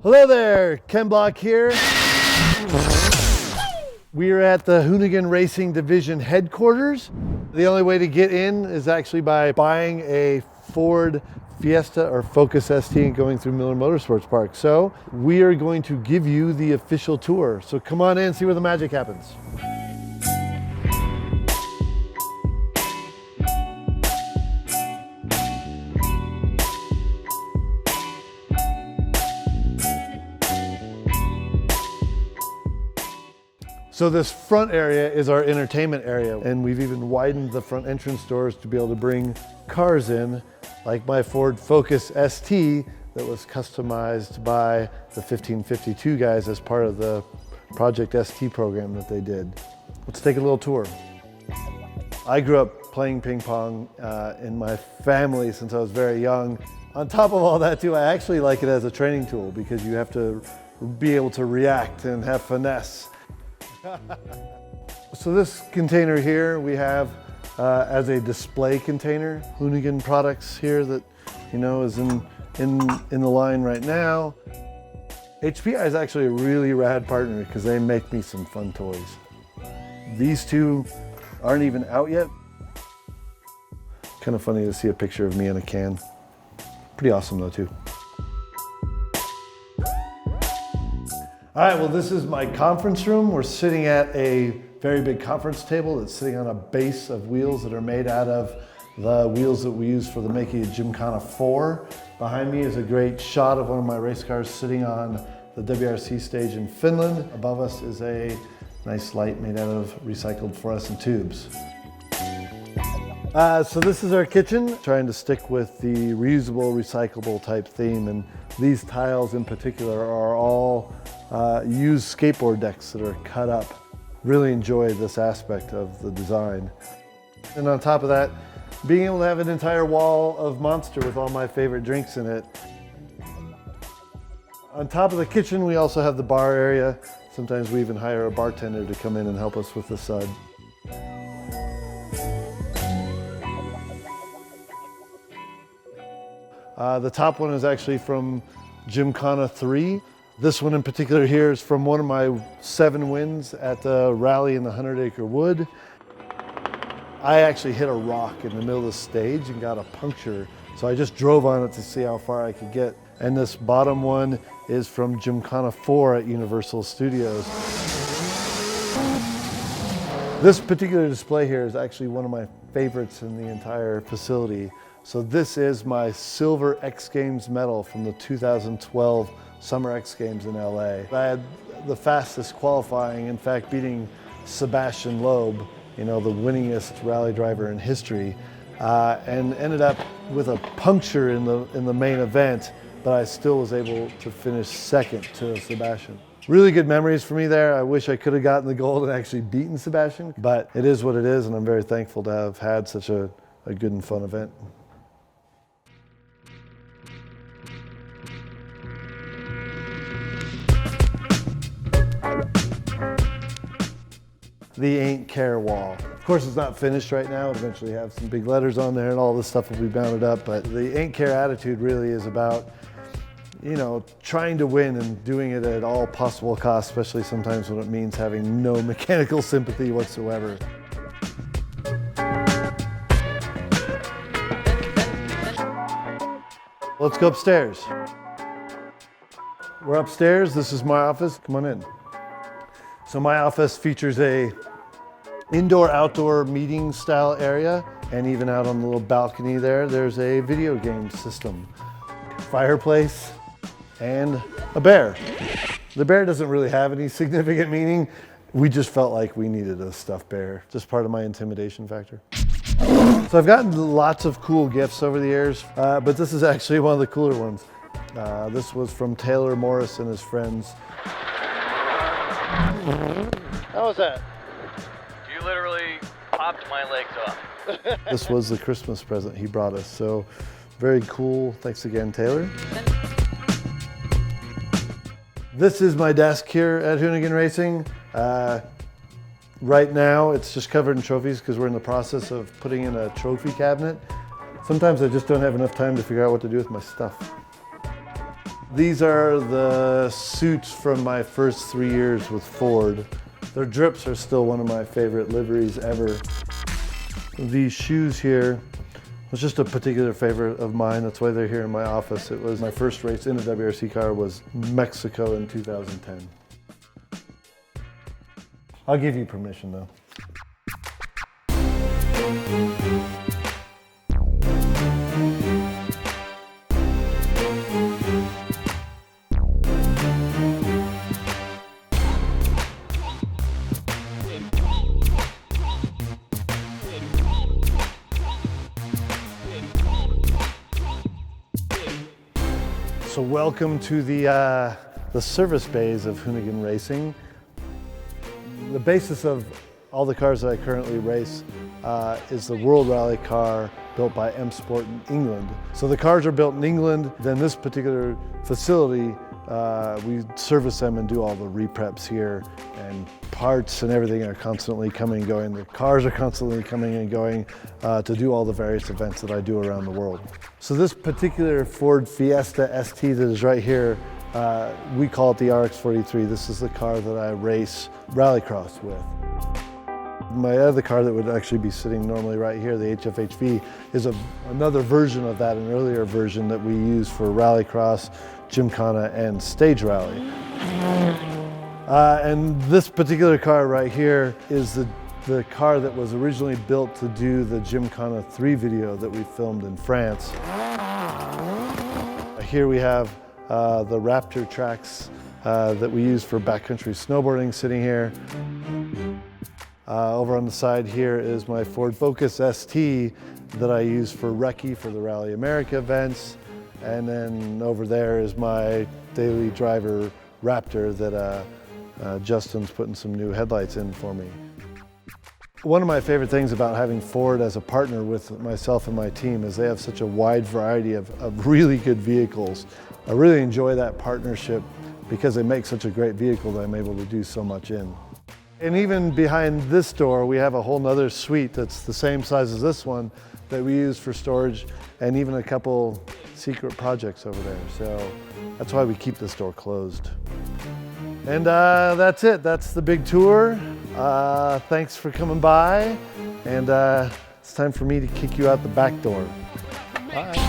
Hello there, Ken Block here. We are at the Hoonigan Racing Division headquarters. The only way to get in is actually by buying a Ford Fiesta or Focus ST and going through Miller Motorsports Park. So we are going to give you the official tour. So come on in and see where the magic happens. So this front area is our entertainment area, and we've even widened the front entrance doors to be able to bring cars in, like my Ford Focus ST that was customized by the 1552 guys as part of the Project ST program that they did. Let's take a little tour. I grew up playing ping pong in my family since I was very young. On top of all that too, I actually like it as a training tool because you have to be able to react and have finesse. So this container here we have as a display container. Hoonigan products here that is in the line right now. HPI is actually a really rad partner because they make me some fun toys. These two aren't even out yet. Kind of funny to see a picture of me in a can. Pretty awesome though too. All right, well, this is my conference room. We're sitting at a very big conference table that's sitting on a base of wheels that are made out of the wheels that we use for the making of Gymkhana 4. Behind me is a great shot of one of my race cars sitting on the WRC stage in Finland. Above us is a nice light made out of recycled fluorescent tubes. So this is our kitchen, trying to stick with the reusable, recyclable type theme, and these tiles in particular are all used skateboard decks that are cut up. Really enjoy this aspect of the design. And on top of that, being able to have an entire wall of Monster with all my favorite drinks in it. On top of the kitchen, we also have the bar area. Sometimes we even hire a bartender to come in and help us with the sud. The top one is actually from Gymkhana 3. This one in particular here is from one of my 7 wins at the rally in the 100-acre wood. I actually hit a rock in the middle of the stage and got a puncture, so I just drove on it to see how far I could get. And this bottom one is from Gymkhana 4 at Universal Studios. This particular display here is actually one of my favorites in the entire facility. So this is my silver X Games medal from the 2012 Summer X Games in LA. I had the fastest qualifying, in fact beating Sebastian Loeb, the winningest rally driver in history, and ended up with a puncture in the main event, but I still was able to finish second to Sebastian. Really good memories for me there. I wish I could have gotten the gold and actually beaten Sebastian, but it is what it is, and I'm very thankful to have had such a good and fun event. The Ain't Care wall. Of course, it's not finished right now. It'll eventually have some big letters on there and all this stuff will be bounded up, but the Ain't Care attitude really is about, trying to win and doing it at all possible costs, especially sometimes when it means having no mechanical sympathy whatsoever. Let's go upstairs. We're upstairs. This is my office. Come on in. So my office features a indoor-outdoor meeting style area, and even out on the little balcony there's a video game system, fireplace, and a bear. The bear doesn't really have any significant meaning. We just felt like we needed a stuffed bear, just part of my intimidation factor. So I've gotten lots of cool gifts over the years, but this is actually one of the cooler ones. This was from Taylor Morris and his friends. How was that? You literally popped my legs off. This was the Christmas present he brought us, so very cool. Thanks again, Taylor. This is my desk here at Hoonigan Racing. Right now, it's just covered in trophies because we're in the process of putting in a trophy cabinet. Sometimes I just don't have enough time to figure out what to do with my stuff. These are the suits from my first 3 years with Ford. Their drips are still one of my favorite liveries ever. These shoes here was just a particular favorite of mine. That's why they're here in my office. It was my first race in a WRC car was Mexico in 2010. I'll give you permission though. So welcome to the service bays of Hoonigan Racing. The basis of all the cars that I currently race is the World Rally car built by M Sport in England. So the cars are built in England, then this particular facility, we service them and do all the repreps here, and parts and everything are constantly coming and going. The cars are constantly coming and going to do all the various events that I do around the world. So this particular Ford Fiesta ST that is right here, we call it the RX-43. This is the car that I race rallycross with. My other car that would actually be sitting normally right here, the HFHV, is another version of that, an earlier version that we use for rallycross, gymkhana, and stage rally. And this particular car right here is the car that was originally built to do the Gymkhana 3 video that we filmed in France. Here we have the Raptor tracks that we use for backcountry snowboarding sitting here. Over on the side here is my Ford Focus ST that I use for recce for the Rally America events. And then over there is my daily driver Raptor that Justin's putting some new headlights in for me. One of my favorite things about having Ford as a partner with myself and my team is they have such a wide variety of really good vehicles. I really enjoy that partnership because they make such a great vehicle that I'm able to do so much in. And even behind this door, we have a whole nother suite that's the same size as this one that we use for storage and even a couple secret projects over there. So that's why we keep this door closed. And that's it. That's the big tour. Thanks for coming by. And it's time for me to kick you out the back door. Bye.